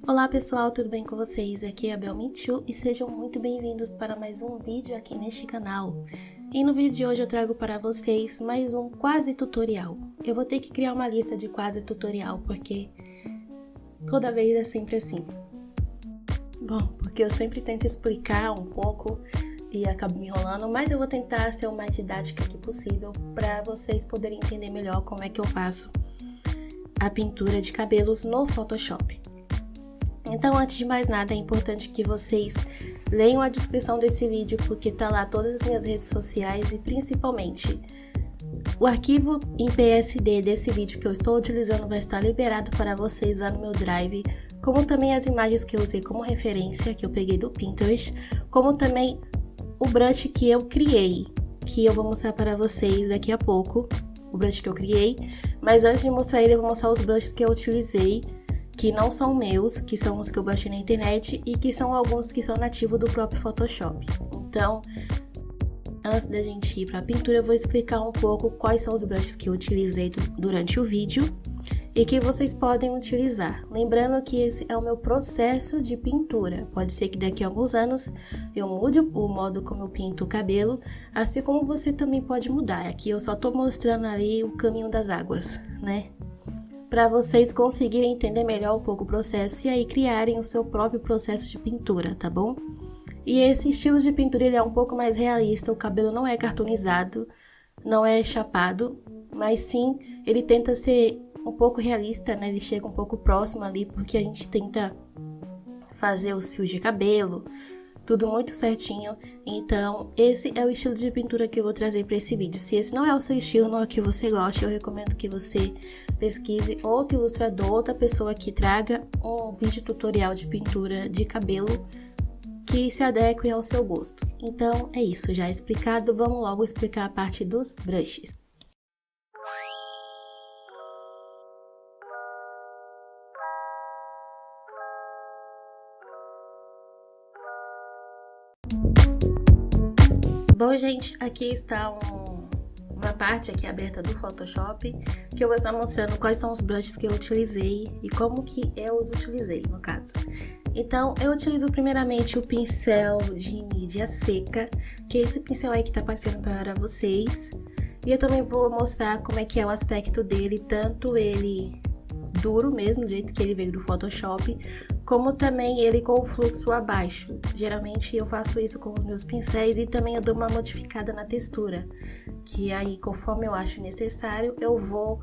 Olá pessoal, tudo bem com vocês? Aqui é a Belmitiu e sejam muito bem-vindos para mais um vídeo aqui neste canal. E no vídeo de hoje eu trago para vocês mais um quase tutorial. Eu vou ter que criar uma lista de quase tutorial porque toda vez é sempre assim. Bom, porque eu sempre tento explicar um pouco e acabo me enrolando, mas eu vou tentar ser o mais didática aqui possível para vocês poderem entender melhor como é que eu faço a pintura de cabelos no Photoshop. Então, antes de mais nada, é importante que vocês leiam a descrição desse vídeo, porque tá lá todas as minhas redes sociais e principalmente o arquivo em PSD desse vídeo que eu estou utilizando vai estar liberado para vocês lá no meu Drive, como também as imagens que eu usei como referência, que eu peguei do Pinterest, como também o brush que eu criei, que eu vou mostrar para vocês daqui a pouco, o brush que eu criei, mas antes de mostrar ele, eu vou mostrar os brushes que eu utilizei, que não são meus, que são os que eu baixei na internet e que são alguns que são nativos do próprio Photoshop. Então, antes da gente ir para a pintura, eu vou explicar um pouco quais são os brushes que eu utilizei durante o vídeo e que vocês podem utilizar. Lembrando que esse é o meu processo de pintura. Pode ser que daqui a alguns anos eu mude o modo como eu pinto o cabelo, assim como você também pode mudar. Aqui eu só estou mostrando ali o caminho das águas, né? Para vocês conseguirem entender melhor um pouco o processo e aí criarem o seu próprio processo de pintura, tá bom? E esse estilo de pintura ele é um pouco mais realista, o cabelo não é cartoonizado, não é chapado, mas sim ele tenta ser um pouco realista, né? Ele chega um pouco próximo ali porque a gente tenta fazer os fios de cabelo, tudo muito certinho. Então esse é o estilo de pintura que eu vou trazer para esse vídeo. Se esse não é o seu estilo, não é o que você gosta, eu recomendo que você pesquise outro ilustrador, outra pessoa que traga um vídeo tutorial de pintura de cabelo que se adeque ao seu gosto. Então é isso, já explicado, vamos logo explicar a parte dos brushes. Bom, gente, aqui está uma parte aqui aberta do Photoshop que eu vou estar mostrando quais são os brushes que eu utilizei e como que eu os utilizei, no caso. Então, eu utilizo primeiramente o pincel de mídia seca, que é esse pincel aí que tá aparecendo para vocês. E eu também vou mostrar como é que é o aspecto dele, tanto ele duro mesmo, do jeito que ele veio do Photoshop, como também ele com o fluxo abaixo. Geralmente eu faço isso com os meus pincéis e também eu dou uma modificada na textura, que aí conforme eu acho necessário eu vou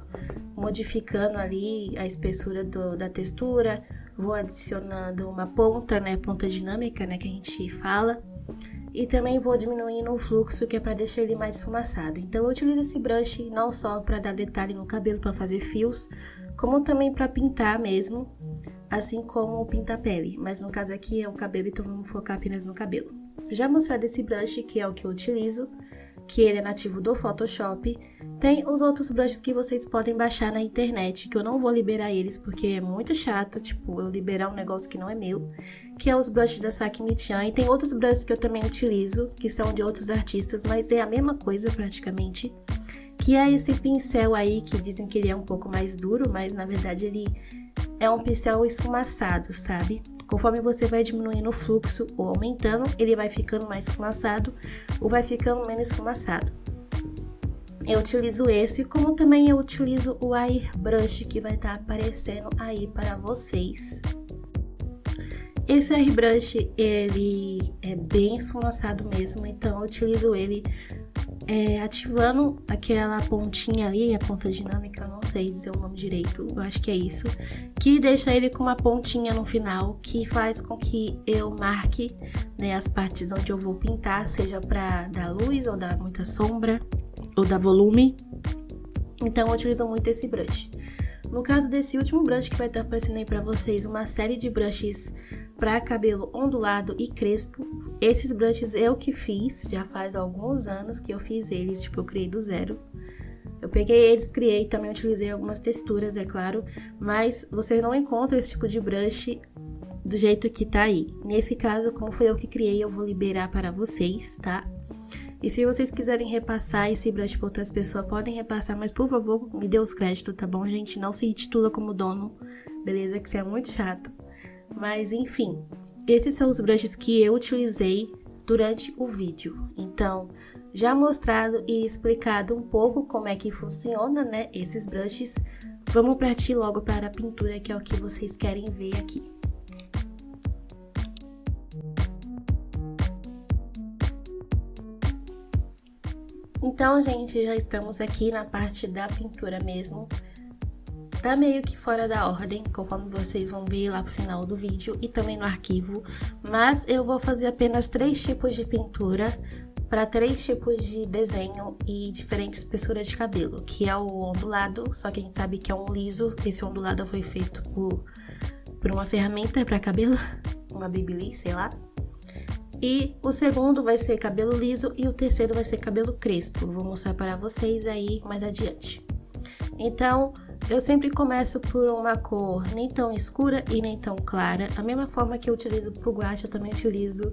modificando ali a espessura da textura, vou adicionando uma ponta, né, ponta dinâmica, né, que a gente fala, e também vou diminuindo o fluxo, que é para deixar ele mais esfumaçado. Então eu utilizo esse brush não só para dar detalhe no cabelo, para fazer fios, como também para pintar mesmo, assim como pintar pele, mas no caso aqui é o cabelo, então vamos focar apenas no cabelo. Já mostrado esse brush, que é o que eu utilizo, que ele é nativo do Photoshop, tem os outros brushes que vocês podem baixar na internet, que eu não vou liberar eles porque é muito chato, tipo, eu liberar um negócio que não é meu, que é os brushes da Sak Michan, e tem outros brushes que eu também utilizo, que são de outros artistas, mas é a mesma coisa praticamente, que é esse pincel aí, que dizem que ele é um pouco mais duro, mas na verdade ele é um pincel esfumaçado, sabe? Conforme você vai diminuindo o fluxo ou aumentando, ele vai ficando mais esfumaçado ou vai ficando menos esfumaçado. Eu utilizo esse, como também eu utilizo o airbrush, que vai estar aparecendo aí para vocês. Esse airbrush, ele é bem esfumaçado mesmo, então eu utilizo ele ativando aquela pontinha ali, a ponta dinâmica, eu não sei dizer o nome direito, eu acho que é isso, que deixa ele com uma pontinha no final, que faz com que eu marque, né, as partes onde eu vou pintar, seja para dar luz ou dar muita sombra, ou dar volume. Então eu utilizo muito esse brush. No caso desse último brush que vai estar aparecendo aí para vocês, uma série de brushes para cabelo ondulado e crespo. Esses brushes eu que fiz, já faz alguns anos que eu fiz eles, tipo, eu criei do zero. Eu peguei eles, criei, também utilizei algumas texturas, é claro, mas vocês não encontram esse tipo de brush do jeito que tá aí. Nesse caso, como foi eu que criei, eu vou liberar para vocês, tá? E se vocês quiserem repassar esse brush para outras pessoas, podem repassar, mas por favor, me dê os créditos, tá bom, gente? Não se intitula como dono, beleza? Que isso é muito chato. Mas enfim, esses são os brushes que eu utilizei durante o vídeo. Então, já mostrado e explicado um pouco como é que funciona, né, esses brushes, vamos partir logo para a pintura, que é o que vocês querem ver aqui. Então, gente, já estamos aqui na parte da pintura mesmo. Tá meio que fora da ordem, conforme vocês vão ver lá pro final do vídeo e também no arquivo. Mas eu vou fazer apenas 3 tipos de pintura para 3 tipos de desenho e diferentes espessuras de cabelo, que é o ondulado, só que a gente sabe que é um liso. Esse ondulado foi feito por uma ferramenta para cabelo, uma Babyliss, sei lá. E o segundo vai ser cabelo liso e o terceiro vai ser cabelo crespo. Vou mostrar para vocês aí mais adiante. Então, eu sempre começo por uma cor nem tão escura e nem tão clara. A mesma forma que eu utilizo pro guache, eu também utilizo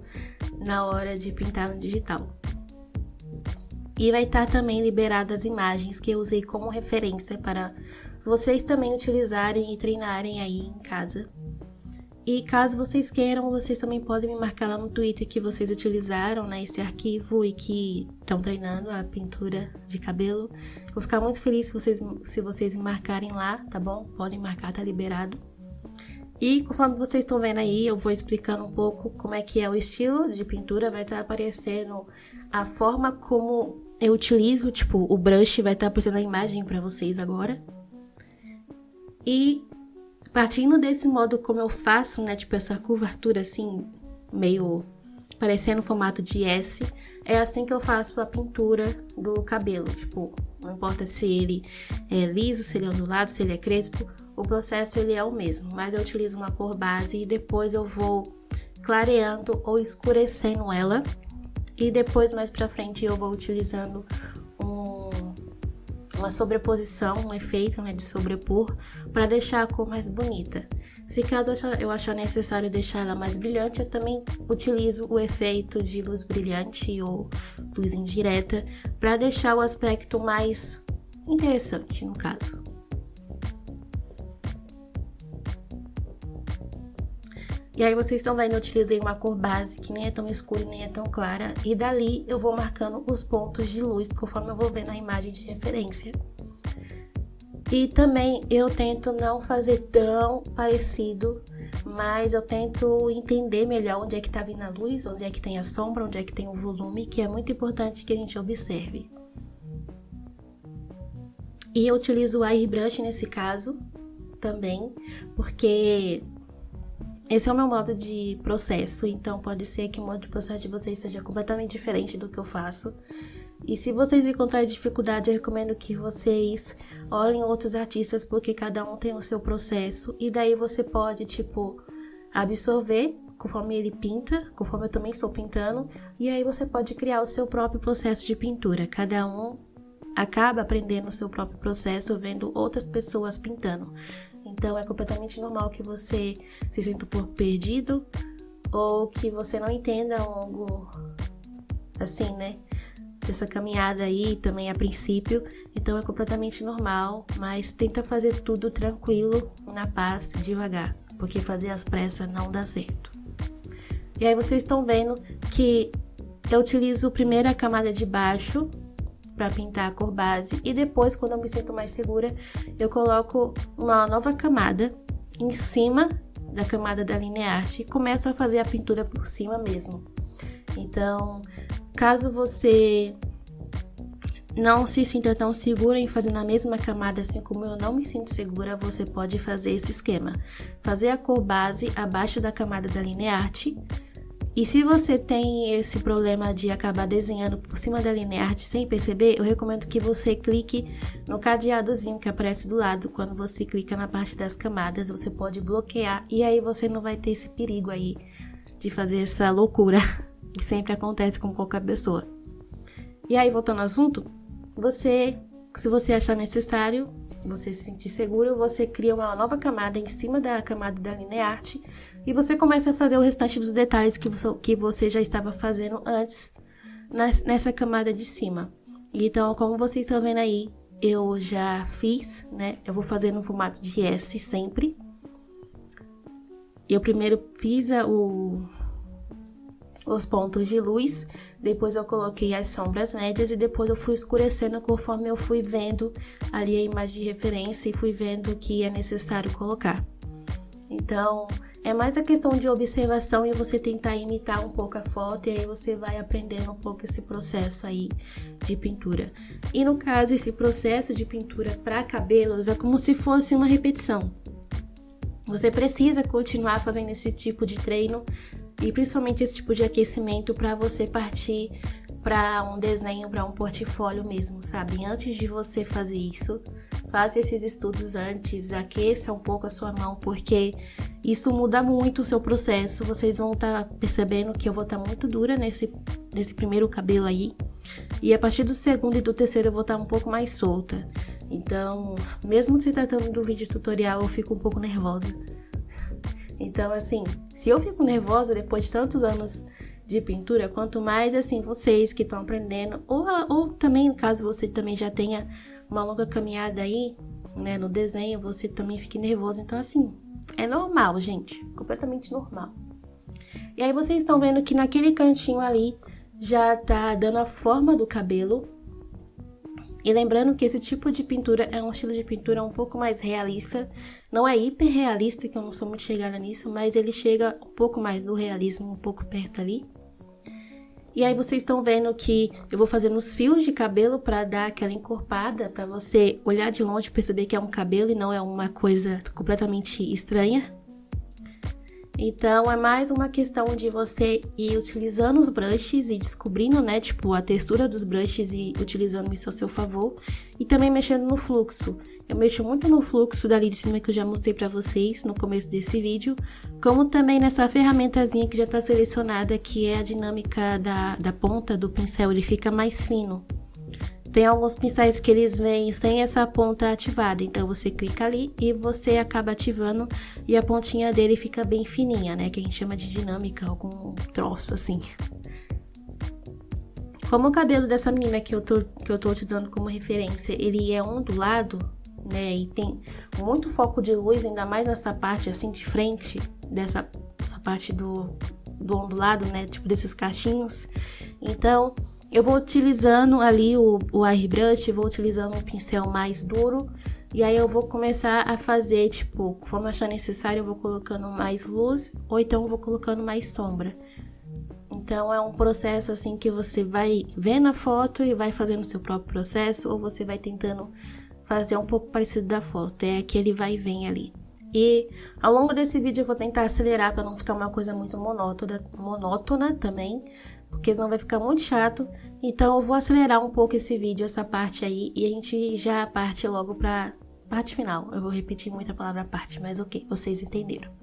na hora de pintar no digital. E vai estar também liberadas as imagens que eu usei como referência para vocês também utilizarem e treinarem aí em casa. E caso vocês queiram, vocês também podem me marcar lá no Twitter que vocês utilizaram, né, esse arquivo e que estão treinando a pintura de cabelo. Vou ficar muito feliz se vocês me marcarem lá, tá bom? Podem marcar, tá liberado. E conforme vocês estão vendo aí, eu vou explicando um pouco como é que é o estilo de pintura. Vai estar aparecendo a forma como eu utilizo, tipo, o brush vai estar aparecendo a imagem pra vocês agora. E partindo desse modo como eu faço, né, tipo essa curvatura assim, meio parecendo o formato de S, é assim que eu faço a pintura do cabelo, tipo, não importa se ele é liso, se ele é ondulado, se ele é crespo, o processo ele é o mesmo, mas eu utilizo uma cor base e depois eu vou clareando ou escurecendo ela, e depois mais pra frente eu vou utilizando uma sobreposição, um efeito, né, de sobrepor, para deixar a cor mais bonita. Se caso eu achar necessário deixar ela mais brilhante, eu também utilizo o efeito de luz brilhante ou luz indireta, para deixar o aspecto mais interessante, no caso. E aí vocês estão vendo, eu utilizei uma cor base que nem é tão escura e nem é tão clara. E dali eu vou marcando os pontos de luz conforme eu vou vendo a imagem de referência. E também eu tento não fazer tão parecido, mas eu tento entender melhor onde é que tá vindo a luz, onde é que tem a sombra, onde é que tem o volume, que é muito importante que a gente observe. E eu utilizo o airbrush nesse caso também, porque esse é o meu modo de processo, então pode ser que o modo de processo de vocês seja completamente diferente do que eu faço. E se vocês encontrarem dificuldade, eu recomendo que vocês olhem outros artistas, porque cada um tem o seu processo. E daí você pode, tipo, absorver conforme ele pinta, conforme eu também estou pintando. E aí você pode criar o seu próprio processo de pintura. Cada um acaba aprendendo o seu próprio processo vendo outras pessoas pintando. Então é completamente normal que você se sinta um pouco perdido ou que você não entenda algo assim, né? Dessa caminhada aí também a princípio. Então é completamente normal, mas tenta fazer tudo tranquilo, na paz, devagar, porque fazer às pressas não dá certo. E aí vocês estão vendo que eu utilizo primeiro a camada de baixo para pintar a cor base e depois, quando eu me sinto mais segura, eu coloco uma nova camada em cima da camada da Linearte e começo a fazer a pintura por cima mesmo. Então, caso você não se sinta tão segura em fazer na mesma camada, assim como eu não me sinto segura, você pode fazer esse esquema. Fazer a cor base abaixo da camada da Linearte. E se você tem esse problema de acabar desenhando por cima da Linearte sem perceber, eu recomendo que você clique no cadeadozinho que aparece do lado. Quando você clica na parte das camadas, você pode bloquear e aí você não vai ter esse perigo aí de fazer essa loucura que sempre acontece com qualquer pessoa. E aí, voltando ao assunto, se você achar necessário, você se sentir seguro, você cria uma nova camada em cima da camada da Linearte e você começa a fazer o restante dos detalhes que você já estava fazendo antes nessa camada de cima. Então, como vocês estão vendo aí, eu já fiz, né? Eu vou fazer no formato de S sempre. Eu primeiro fiz os pontos de luz, depois eu coloquei as sombras médias e depois eu fui escurecendo conforme eu fui vendo ali a imagem de referência e fui vendo o que é necessário colocar. Então, é mais a questão de observação e você tentar imitar um pouco a foto, e aí você vai aprendendo um pouco esse processo aí de pintura. E no caso, esse processo de pintura para cabelos é como se fosse uma repetição. Você precisa continuar fazendo esse tipo de treino e principalmente esse tipo de aquecimento para você partir para um desenho, para um portfólio mesmo, sabe? Antes de você fazer isso, faça esses estudos antes, aqueça um pouco a sua mão, porque isso muda muito o seu processo. Vocês vão estar percebendo que eu vou estar muito dura nesse primeiro cabelo aí, e a partir do segundo e do terceiro eu vou estar um pouco mais solta. Então, mesmo se tratando do vídeo tutorial, eu fico um pouco nervosa. Então, assim, se eu fico nervosa depois de tantos anos de pintura, quanto mais, assim, vocês que estão aprendendo, ou também, caso você também já tenha uma longa caminhada aí, né, no desenho, você também fique nervoso. Então, assim, é normal, gente, completamente normal. E aí vocês estão vendo que naquele cantinho ali já tá dando a forma do cabelo. E lembrando que esse tipo de pintura é um estilo de pintura um pouco mais realista. Não é hiper realista, que eu não sou muito chegada nisso, mas ele chega um pouco mais do realismo, um pouco perto ali. E aí vocês estão vendo que eu vou fazendo os fios de cabelo para dar aquela encorpada, para você olhar de longe e perceber que é um cabelo e não é uma coisa completamente estranha. Então, é mais uma questão de você ir utilizando os brushes e descobrindo, né, tipo, a textura dos brushes e utilizando isso a seu favor. E também mexendo no fluxo. Eu mexo muito no fluxo dali de cima que eu já mostrei pra vocês no começo desse vídeo. Como também nessa ferramentazinha que já tá selecionada, que é a dinâmica da ponta do pincel, ele fica mais fino. Tem alguns pincéis que eles vêm sem essa ponta ativada, então você clica ali e você acaba ativando e a pontinha dele fica bem fininha, né? Que a gente chama de dinâmica, algum troço assim. Como o cabelo dessa menina que eu tô utilizando como referência, ele é ondulado, né? E tem muito foco de luz, ainda mais nessa parte assim de frente, essa parte do ondulado, né? Tipo desses cachinhos. Então, eu vou utilizando ali o airbrush, vou utilizando um pincel mais duro. E aí eu vou começar a fazer, tipo, conforme eu achar necessário, eu vou colocando mais luz, ou então eu vou colocando mais sombra. Então é um processo assim que você vai vendo a foto e vai fazendo o seu próprio processo, ou você vai tentando fazer um pouco parecido da foto. É aquele vai e vem ali. E ao longo desse vídeo eu vou tentar acelerar para não ficar uma coisa muito monótona também, porque senão vai ficar muito chato. Então eu vou acelerar um pouco esse vídeo, essa parte aí, e a gente já parte logo pra parte final. Eu vou repetir muito a palavra parte, mas ok, vocês entenderam.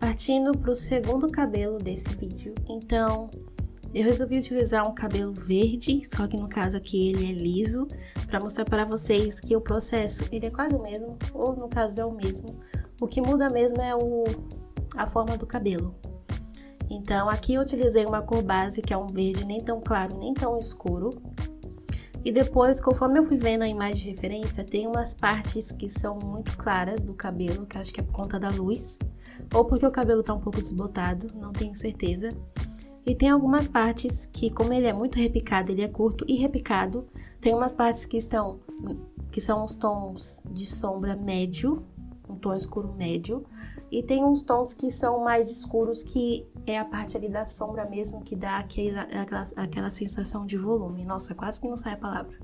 partindo para o segundo cabelo desse vídeo. Então, eu resolvi utilizar um cabelo verde, só que no caso aqui ele é liso, para mostrar para vocês que o processo ele é quase o mesmo, ou no caso é o mesmo. O que muda mesmo é a forma do cabelo. Então, aqui eu utilizei uma cor base, que é um verde nem tão claro, nem tão escuro. E depois, conforme eu fui vendo a imagem de referência, tem umas partes que são muito claras do cabelo, que acho que é por conta da luz, ou porque o cabelo tá um pouco desbotado, não tenho certeza. E tem algumas partes que, como ele é muito repicado, ele é curto e repicado, tem umas partes que são os tons de sombra médio, um tom escuro médio, e tem uns tons que são mais escuros, que é a parte ali da sombra mesmo, que dá aquela sensação de volume. Nossa, quase que não sai a palavra.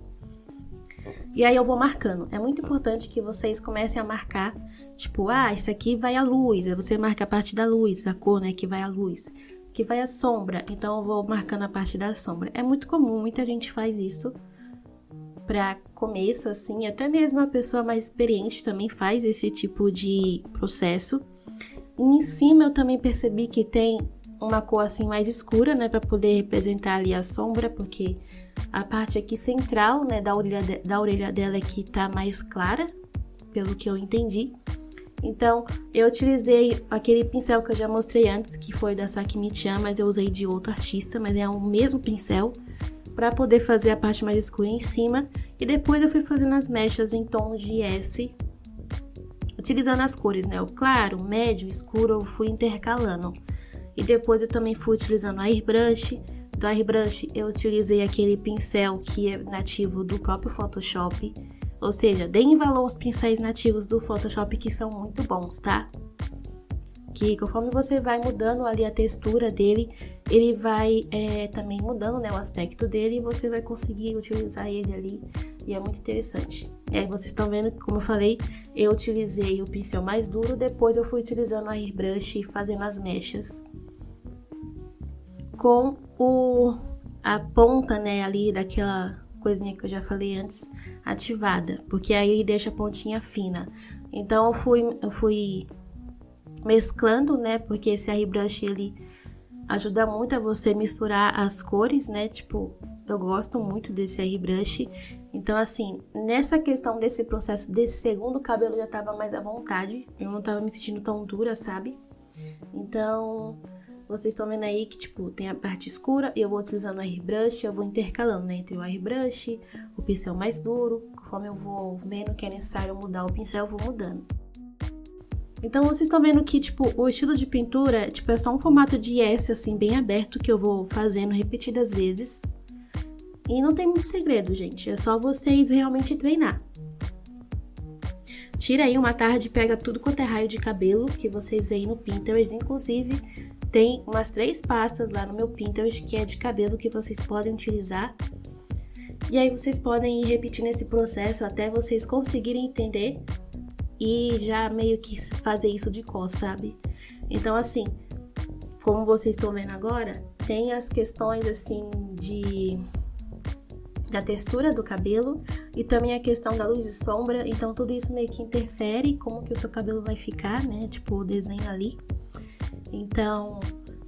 E aí eu vou marcando. É muito importante que vocês comecem a marcar, tipo, isso aqui vai a luz, aí você marca a parte da luz, a cor, né, que vai a luz, que vai a sombra, então eu vou marcando a parte da sombra. É muito comum, muita gente faz isso para começo, assim, até mesmo a pessoa mais experiente também faz esse tipo de processo. E em cima eu também percebi que tem uma cor assim mais escura, né, para poder representar ali a sombra, porque a parte aqui central, né, da orelha dela aqui tá mais clara, pelo que eu entendi. Então, eu utilizei aquele pincel que eu já mostrei antes, que foi da Sakimi-chan, mas eu usei de outro artista, mas é o mesmo pincel, para poder fazer a parte mais escura em cima. E depois eu fui fazendo as mechas em tons de S, utilizando as cores, né? O claro, o médio, o escuro, eu fui intercalando. E depois eu também fui utilizando a airbrush. Do airbrush eu utilizei aquele pincel que é nativo do próprio Photoshop. Ou seja, deem valor aos pincéis nativos do Photoshop, que são muito bons, tá? Que conforme você vai mudando ali a textura dele, ele vai também mudando, né, o aspecto dele, e você vai conseguir utilizar ele ali, e é muito interessante. E aí vocês estão vendo que, como eu falei, eu utilizei o pincel mais duro, depois eu fui utilizando a airbrush e fazendo as mechas com a ponta, né, ali daquela coisinha que eu já falei antes, ativada, porque aí ele deixa a pontinha fina. Então eu fui mesclando, né, porque esse airbrush ele ajuda muito a você misturar as cores, né, tipo, eu gosto muito desse airbrush. Então assim, nessa questão desse processo desse segundo cabelo eu já tava mais à vontade, eu não tava me sentindo tão dura, sabe? Então, vocês estão vendo aí que, tipo, tem a parte escura e eu vou utilizando o airbrush, eu vou intercalando, né, entre o airbrush, o pincel mais duro, conforme eu vou vendo que é necessário mudar o pincel, eu vou mudando. Então, vocês estão vendo que, tipo, o estilo de pintura, tipo, é só um formato de S, assim, bem aberto, que eu vou fazendo repetidas vezes. E não tem muito segredo, gente, é só vocês realmente treinar. Tira aí uma tarde e pega tudo quanto é raio de cabelo que vocês veem no Pinterest. Inclusive, tem umas 3 pastas lá no meu Pinterest que é de cabelo que vocês podem utilizar. E aí vocês podem ir repetindo esse processo até vocês conseguirem entender e já meio que fazer isso de cor, sabe? Então, assim, como vocês estão vendo agora, tem as questões, assim, da textura do cabelo e também a questão da luz e sombra. Então, tudo isso meio que interfere como que o seu cabelo vai ficar, né? Tipo, o desenho ali. Então,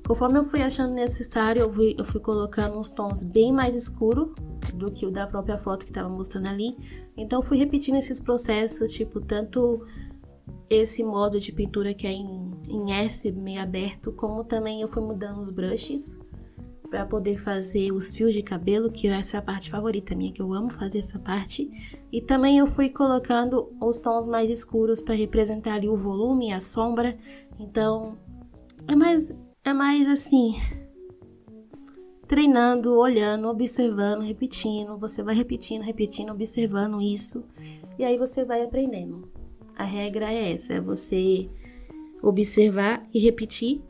conforme eu fui achando necessário, eu fui colocando uns tons bem mais escuros do que o da própria foto que estava mostrando ali. Então, eu fui repetindo esses processos, tipo, tanto esse modo de pintura que é em S, meio aberto, como também eu fui mudando os brushes para poder fazer os fios de cabelo, que essa é a parte favorita minha, que eu amo fazer essa parte. E também eu fui colocando os tons mais escuros para representar ali o volume, a sombra. Então, é mais assim, treinando, olhando, observando, repetindo. Você vai repetindo, observando isso. E aí você vai aprendendo. A regra é essa, é você observar e repetir.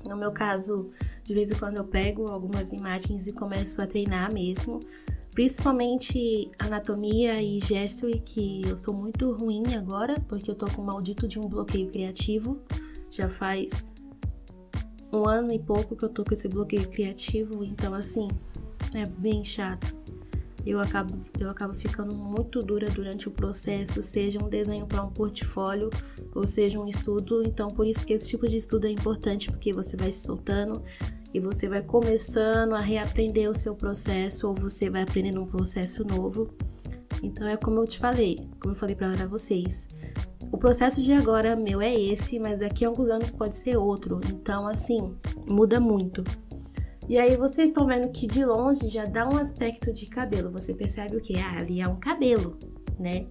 No meu caso, de vez em quando eu pego algumas imagens e começo a treinar mesmo. Principalmente anatomia e gestury, que eu sou muito ruim agora, porque eu tô com o maldito de um bloqueio criativo. Já faz 1 ano e pouco que eu tô com esse bloqueio criativo, então assim, é bem chato. eu acabo ficando muito dura durante o processo, seja um desenho para um portfólio ou seja um estudo. Então, por isso que esse tipo de estudo é importante, porque você vai se soltando e você vai começando a reaprender o seu processo, ou você vai aprendendo um processo novo. Então, é como eu falei para vocês. O processo de agora meu é esse, mas daqui a alguns anos pode ser outro. Então, assim, muda muito. E aí vocês estão vendo que de longe já dá um aspecto de cabelo. Você percebe o quê? Ali é um cabelo, né?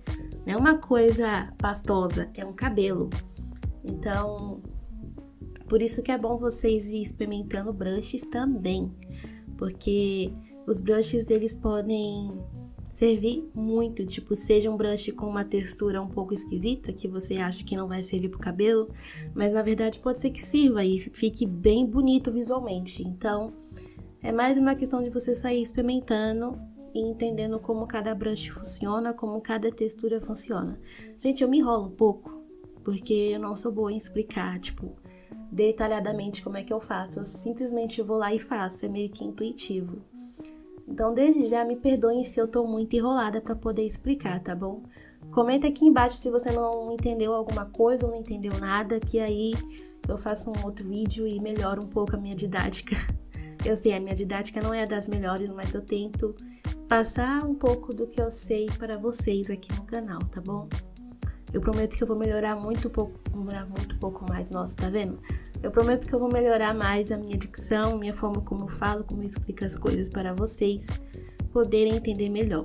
Não é uma coisa pastosa, é um cabelo. Então, por isso que é bom vocês ir experimentando brushes também. Porque os brushes, eles podem servir muito, tipo, seja um brush com uma textura um pouco esquisita, que você acha que não vai servir pro cabelo, mas na verdade pode ser que sirva e fique bem bonito visualmente. Então, é mais uma questão de você sair experimentando e entendendo como cada brush funciona, como cada textura funciona. Gente, eu me enrolo um pouco, porque eu não sou boa em explicar, tipo, detalhadamente como é que eu faço. Eu simplesmente vou lá e faço, é meio que intuitivo. Então, desde já, me perdoem se eu tô muito enrolada para poder explicar, tá bom? Comenta aqui embaixo se você não entendeu alguma coisa ou não entendeu nada, que aí eu faço um outro vídeo e melhoro um pouco a minha didática. Eu sei, a minha didática não é das melhores, mas eu tento passar um pouco do que eu sei para vocês aqui no canal, tá bom? Eu prometo que eu vou melhorar muito pouco mais, nossa, tá vendo? Eu prometo que eu vou melhorar mais a minha dicção, minha forma como eu falo, como eu explico as coisas para vocês poderem entender melhor.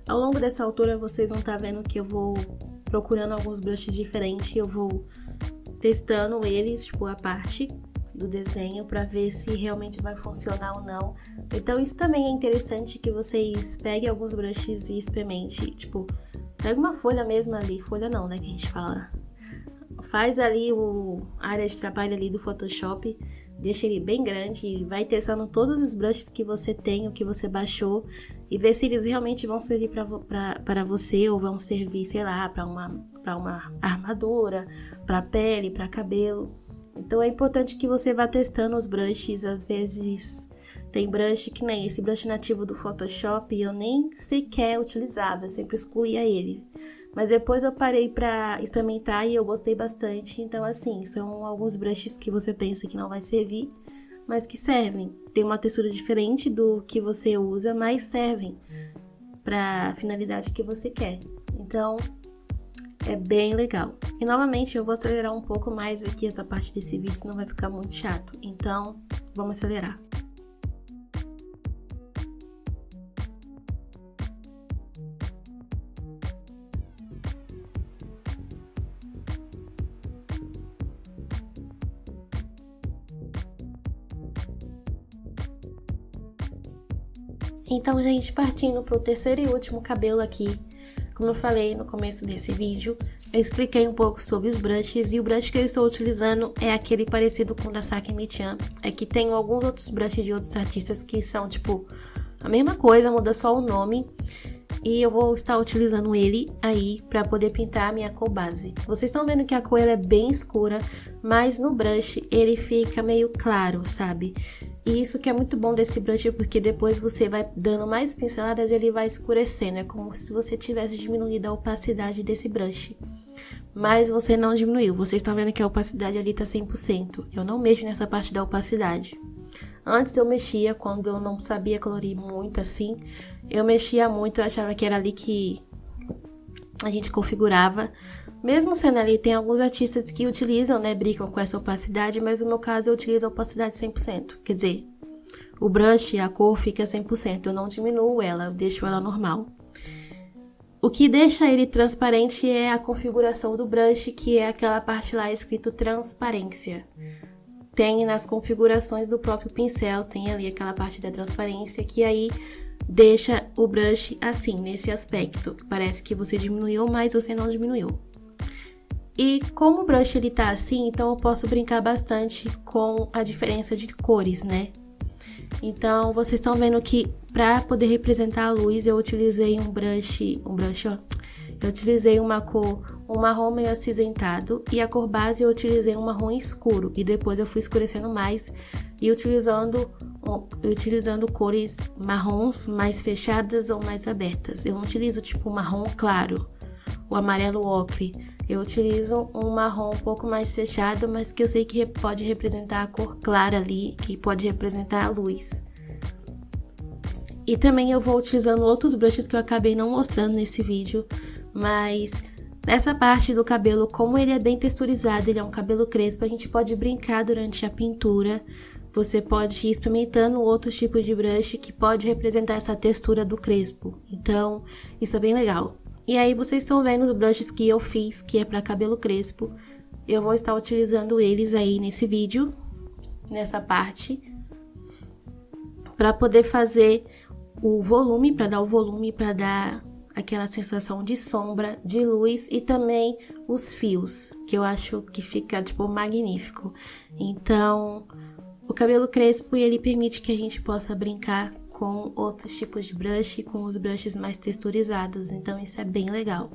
Ao longo dessa altura, vocês vão estar vendo que eu vou procurando alguns brushes diferentes, eu vou testando eles, tipo, a parte do desenho para ver se realmente vai funcionar ou não. Então isso também é interessante, que vocês peguem alguns brushes e experimente, tipo, pega uma folha mesmo ali, folha não, né, que a gente fala. Faz ali a área de trabalho ali do Photoshop, deixa ele bem grande e vai testando todos os brushes que você tem, o que você baixou, e ver se eles realmente vão servir para você, ou vão servir, sei lá, para uma armadura, para pele, para cabelo. Então é importante que você vá testando os brushes. Às vezes tem brush que nem esse brush nativo do Photoshop, eu nem sequer utilizava, eu sempre excluía ele. Mas depois eu parei pra experimentar e eu gostei bastante. Então assim, são alguns brushes que você pensa que não vai servir, mas que servem. Tem uma textura diferente do que você usa, mas servem pra finalidade que você quer. Então é bem legal. E novamente eu vou acelerar um pouco mais aqui essa parte desse vídeo, senão vai ficar muito chato. Então vamos acelerar. Então, gente, partindo para o terceiro e último cabelo aqui, como eu falei no começo desse vídeo, eu expliquei um pouco sobre os brushes, e o brush que eu estou utilizando é aquele parecido com o da Saki Michan. É que tem alguns outros brushes de outros artistas que são, tipo, a mesma coisa, muda só o nome. E eu vou estar utilizando ele aí para poder pintar a minha cor base. Vocês estão vendo que a cor ela é bem escura, mas no brush ele fica meio claro, sabe? E isso que é muito bom desse brush, porque depois você vai dando mais pinceladas e ele vai escurecendo. É como se você tivesse diminuído a opacidade desse brush. Mas você não diminuiu. Vocês estão vendo que a opacidade ali tá 100%. Eu não mexo nessa parte da opacidade. Antes eu mexia, quando eu não sabia colorir muito assim. Eu mexia muito, eu achava que era ali que a gente configurava. Mesmo sendo ali, tem alguns artistas que utilizam, né, brincam com essa opacidade, mas no meu caso eu utilizo a opacidade 100%. Quer dizer, o brush, a cor fica 100%, eu não diminuo ela, eu deixo ela normal. O que deixa ele transparente é a configuração do brush, que é aquela parte lá escrito transparência. Tem nas configurações do próprio pincel, tem ali aquela parte da transparência, que aí deixa o brush assim, nesse aspecto. Parece que você diminuiu, mas você não diminuiu. E como o brush ele tá assim, então eu posso brincar bastante com a diferença de cores, né? Então, vocês estão vendo que para poder representar a luz, eu utilizei um brush, ó. eu utilizei uma cor, um marrom meio acinzentado, e a cor base eu utilizei um marrom escuro, e depois eu fui escurecendo mais e utilizando cores marrons mais fechadas ou mais abertas. Eu não utilizo tipo marrom claro, o amarelo ocre. Eu utilizo um marrom um pouco mais fechado, mas que eu sei que pode representar a cor clara ali, que pode representar a luz. E também eu vou utilizando outros brushes que eu acabei não mostrando nesse vídeo, mas nessa parte do cabelo, como ele é bem texturizado, ele é um cabelo crespo, a gente pode brincar durante a pintura. Você pode ir experimentando outros tipos de brush que pode representar essa textura do crespo. Então, isso é bem legal. E aí, vocês estão vendo os brushes que eu fiz, que é para cabelo crespo. Eu vou estar utilizando eles aí nesse vídeo, nessa parte, para poder fazer o volume, para dar o volume, para dar aquela sensação de sombra, de luz e também os fios, que eu acho que fica, tipo, magnífico. Então, o cabelo crespo, ele permite que a gente possa brincar com outros tipos de brush, com os brushes mais texturizados, então isso é bem legal.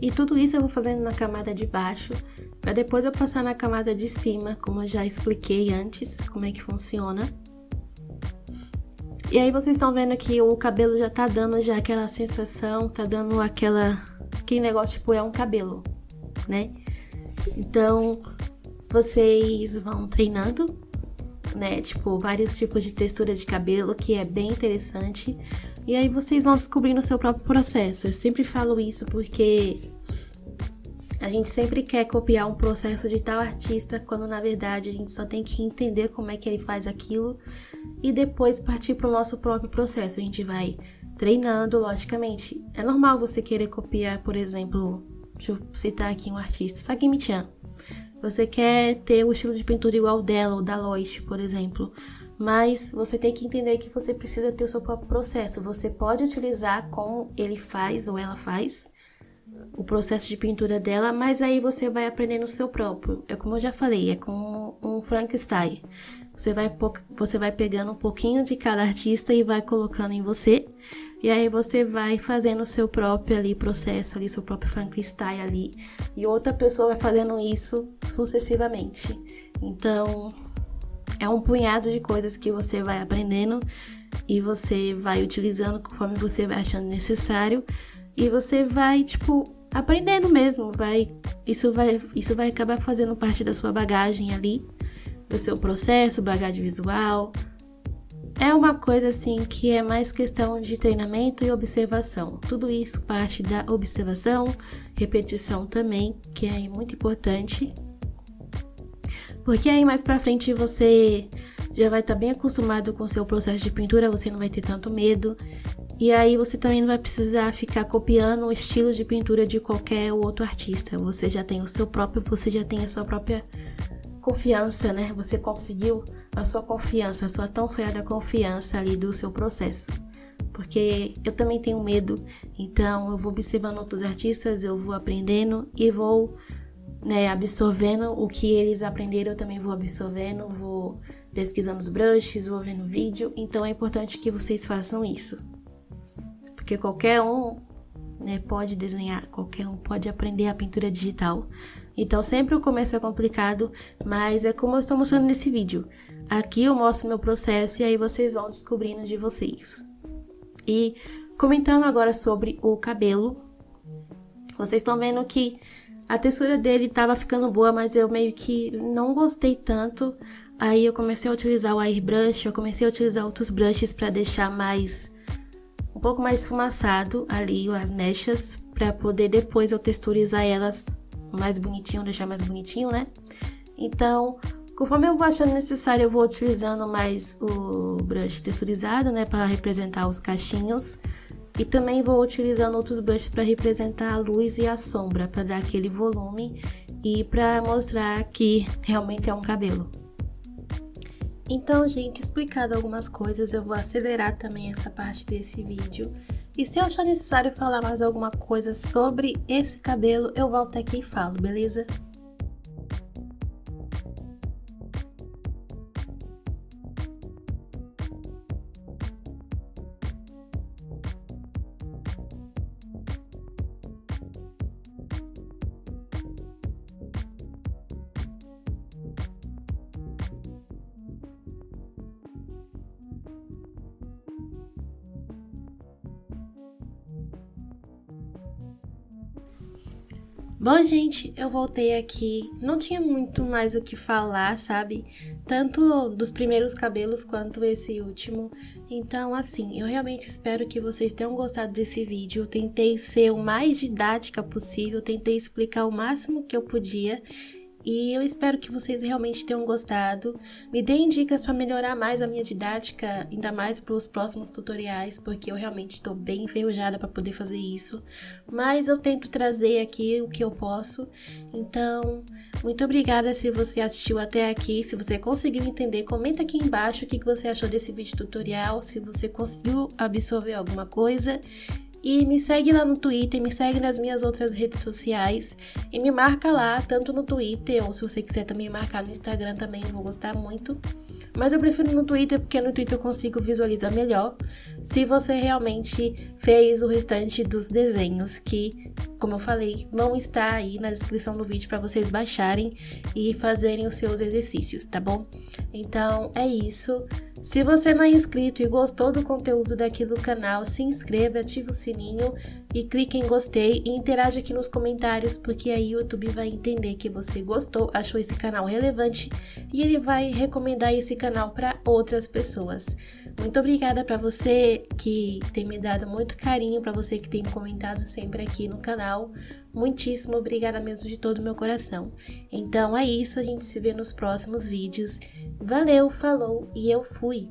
E tudo isso eu vou fazendo na camada de baixo, para depois eu passar na camada de cima, como eu já expliquei antes, como é que funciona. E aí vocês estão vendo que o cabelo já tá dando já aquela sensação, tá dando aquele negócio, tipo, é um cabelo, né? Então, vocês vão treinando, né? Tipo, vários tipos de textura de cabelo, que é bem interessante. E aí vocês vão descobrindo o seu próprio processo. Eu sempre falo isso porque a gente sempre quer copiar um processo de tal artista, quando na verdade a gente só tem que entender como é que ele faz aquilo e depois partir para o nosso próprio processo. A gente vai treinando, logicamente. É normal você querer copiar, por exemplo, deixa eu citar aqui um artista, Sakimi-chan. Você quer ter o estilo de pintura igual dela, ou da Lois, por exemplo. Mas você tem que entender que você precisa ter o seu próprio processo. Você pode utilizar como ele faz ou ela faz, o processo de pintura dela, mas aí você vai aprendendo o seu próprio. É como eu já falei, é como um Frankenstein. Você vai pegando um pouquinho de cada artista e vai colocando em você. E aí você vai fazendo o seu próprio ali processo, ali, seu próprio Frankenstein ali. E outra pessoa vai fazendo isso sucessivamente. Então, é um punhado de coisas que você vai aprendendo e você vai utilizando conforme você vai achando necessário. E você vai, tipo, aprendendo mesmo. Isso vai acabar fazendo parte da sua bagagem ali, do seu processo, bagagem visual. É uma coisa assim que é mais questão de treinamento e observação. Tudo isso parte da observação, repetição também, que é muito importante. Porque aí mais pra frente você já vai estar bem acostumado com o seu processo de pintura, você não vai ter tanto medo. E aí você também não vai precisar ficar copiando o estilo de pintura de qualquer outro artista. Você já tem o seu próprio, você já tem a sua própria confiança, né? Você conseguiu a sua confiança, a sua tão sonhada confiança ali do seu processo. Porque eu também tenho medo, então eu vou observando outros artistas, eu vou aprendendo e vou, né, absorvendo o que eles aprenderam, eu também vou absorvendo, vou pesquisando os brushes, vou vendo vídeo. Então é importante que vocês façam isso. Porque qualquer um, né, pode desenhar, qualquer um pode aprender a pintura digital. Então sempre o começo é complicado, mas é como eu estou mostrando nesse vídeo. Aqui eu mostro meu processo e aí vocês vão descobrindo de vocês. E comentando agora sobre o cabelo, vocês estão vendo que a textura dele estava ficando boa, mas eu meio que não gostei tanto. Aí eu comecei a utilizar o airbrush, eu comecei a utilizar outros brushes para deixar um pouco mais esfumaçado ali as mechas, para poder depois eu texturizar elas mais bonitinho, deixar mais bonitinho, né? Então, conforme eu vou achando necessário, eu vou utilizando mais o brush texturizado, né, para representar os cachinhos. E também vou utilizando outros brushes para representar a luz e a sombra, para dar aquele volume e para mostrar que realmente é um cabelo. Então, gente, explicado algumas coisas, eu vou acelerar também essa parte desse vídeo. E se eu achar necessário falar mais alguma coisa sobre esse cabelo, eu volto aqui e falo, beleza? Bom, gente, eu voltei aqui, não tinha muito mais o que falar, sabe? Tanto dos primeiros cabelos quanto esse último. Então, assim, eu realmente espero que vocês tenham gostado desse vídeo. Eu tentei ser o mais didática possível, tentei explicar o máximo que eu podia. E eu espero que vocês realmente tenham gostado. Me deem dicas para melhorar mais a minha didática, ainda mais para os próximos tutoriais, porque eu realmente estou bem enferrujada para poder fazer isso. Mas eu tento trazer aqui o que eu posso. Então, muito obrigada se você assistiu até aqui. Se você conseguiu entender, comenta aqui embaixo o que você achou desse vídeo tutorial, se você conseguiu absorver alguma coisa. E me segue lá no Twitter, me segue nas minhas outras redes sociais e me marca lá, tanto no Twitter, ou se você quiser também marcar no Instagram também, eu vou gostar muito. Mas eu prefiro no Twitter, porque no Twitter eu consigo visualizar melhor se você realmente fez o restante dos desenhos que, como eu falei, vão estar aí na descrição do vídeo para vocês baixarem e fazerem os seus exercícios, tá bom? Então, é isso. Se você não é inscrito e gostou do conteúdo daqui do canal, se inscreva, ative o sininho e clique em gostei e interaja aqui nos comentários, porque aí o YouTube vai entender que você gostou, achou esse canal relevante e ele vai recomendar esse canal para outras pessoas. Muito obrigada para você que tem me dado muito carinho, para você que tem comentado sempre aqui no canal. Muitíssimo obrigada mesmo de todo o meu coração. Então é isso, a gente se vê nos próximos vídeos. Valeu, falou e eu fui!